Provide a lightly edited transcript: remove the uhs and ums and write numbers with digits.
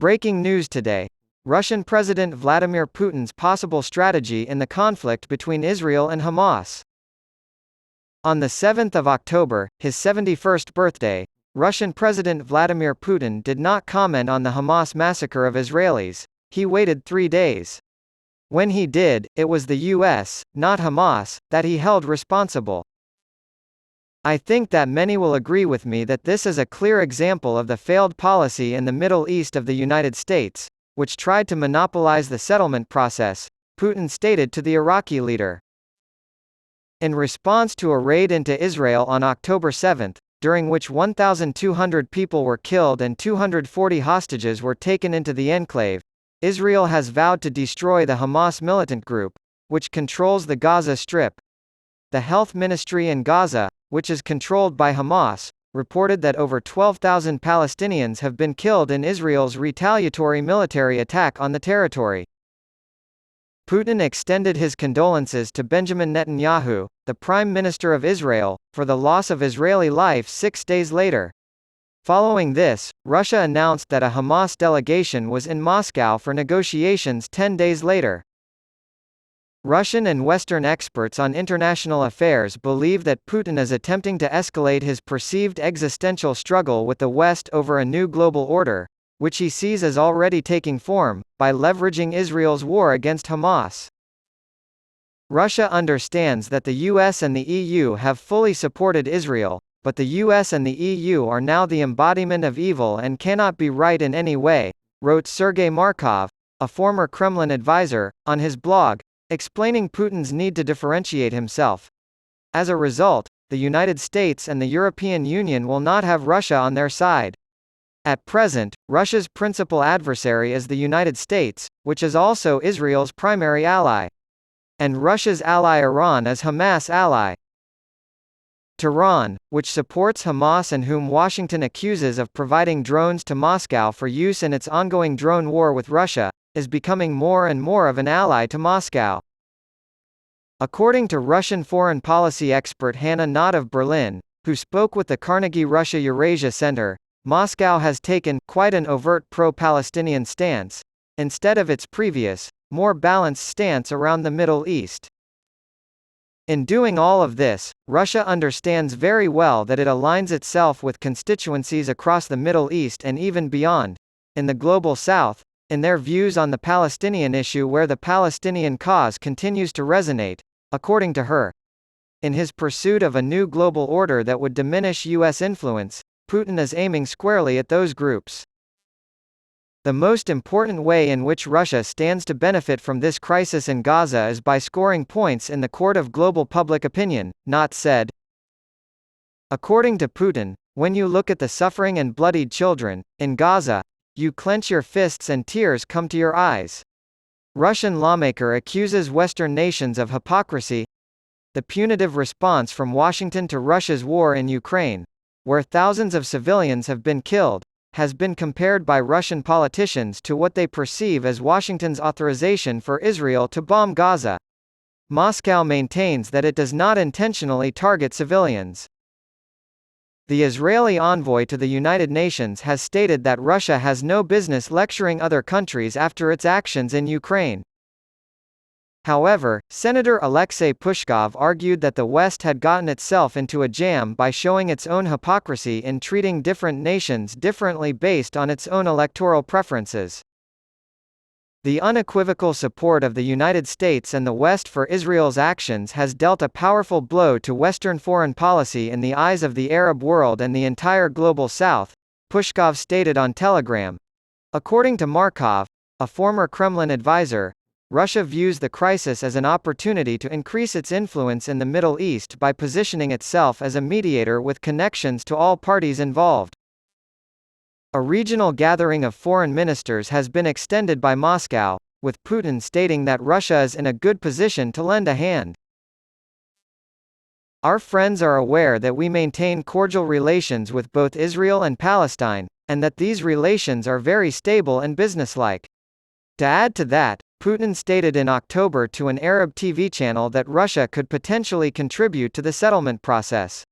Breaking news today. Russian President Vladimir Putin's possible strategy in the conflict between Israel and Hamas. On the 7th of October, his 71st birthday, Russian President Vladimir Putin did not comment on the Hamas massacre of Israelis. He waited 3 days. When he did, it was the US, not Hamas, that he held responsible. I think that many will agree with me that this is a clear example of the failed policy in the Middle East of the United States, which tried to monopolize the settlement process, Putin stated to the Iraqi leader. In response to a raid into Israel on October 7, during which 1,200 people were killed and 240 hostages were taken into the enclave, Israel has vowed to destroy the Hamas militant group, which controls the Gaza Strip. The health ministry in Gaza, which is controlled by Hamas, reported that over 12,000 Palestinians have been killed in Israel's retaliatory military attack on the territory. Putin extended his condolences to Benjamin Netanyahu, the Prime Minister of Israel, for the loss of Israeli life 6 days later. Following this, Russia announced that a Hamas delegation was in Moscow for negotiations 10 days later. Russian and Western experts on international affairs believe that Putin is attempting to escalate his perceived existential struggle with the West over a new global order, which he sees as already taking form, by leveraging Israel's war against Hamas. Russia understands that the US and the EU have fully supported Israel, but the US and the EU are now the embodiment of evil and cannot be right in any way, wrote Sergei Markov, a former Kremlin advisor, on his blog, explaining Putin's need to differentiate himself. As a result, the United States and the European Union will not have Russia on their side. At present, Russia's principal adversary is the United States, which is also Israel's primary ally. And Russia's ally Iran is Hamas' ally. Tehran, which supports Hamas and whom Washington accuses of providing drones to Moscow for use in its ongoing drone war with Russia, is becoming more and more of an ally to Moscow. According to Russian foreign policy expert Hannah Knott of Berlin, who spoke with the Carnegie Russia Eurasia Center, Moscow has taken quite an overt pro-Palestinian stance, instead of its previous, more balanced stance around the Middle East. In doing all of this, Russia understands very well that it aligns itself with constituencies across the Middle East and even beyond, in the Global South, in their views on the Palestinian issue where the Palestinian cause continues to resonate, according to her. In his pursuit of a new global order that would diminish U.S. influence, Putin is aiming squarely at those groups. The most important way in which Russia stands to benefit from this crisis in Gaza is by scoring points in the court of global public opinion, Knott said. According to Putin, when you look at the suffering and bloodied children, in Gaza, you clench your fists and tears come to your eyes. Russian lawmaker accuses Western nations of hypocrisy. The punitive response from Washington to Russia's war in Ukraine, where thousands of civilians have been killed, has been compared by Russian politicians to what they perceive as Washington's authorization for Israel to bomb Gaza. Moscow maintains that it does not intentionally target civilians. The Israeli envoy to the United Nations has stated that Russia has no business lecturing other countries after its actions in Ukraine. However, Senator Alexei Pushkov argued that the West had gotten itself into a jam by showing its own hypocrisy in treating different nations differently based on its own electoral preferences. The unequivocal support of the United States and the West for Israel's actions has dealt a powerful blow to Western foreign policy in the eyes of the Arab world and the entire Global South, Pushkov stated on Telegram. According to Markov, a former Kremlin advisor, Russia views the crisis as an opportunity to increase its influence in the Middle East by positioning itself as a mediator with connections to all parties involved. A regional gathering of foreign ministers has been extended by Moscow, with Putin stating that Russia is in a good position to lend a hand. Our friends are aware that we maintain cordial relations with both Israel and Palestine, and that these relations are very stable and businesslike. To add to that, Putin stated in October to an Arab TV channel that Russia could potentially contribute to the settlement process.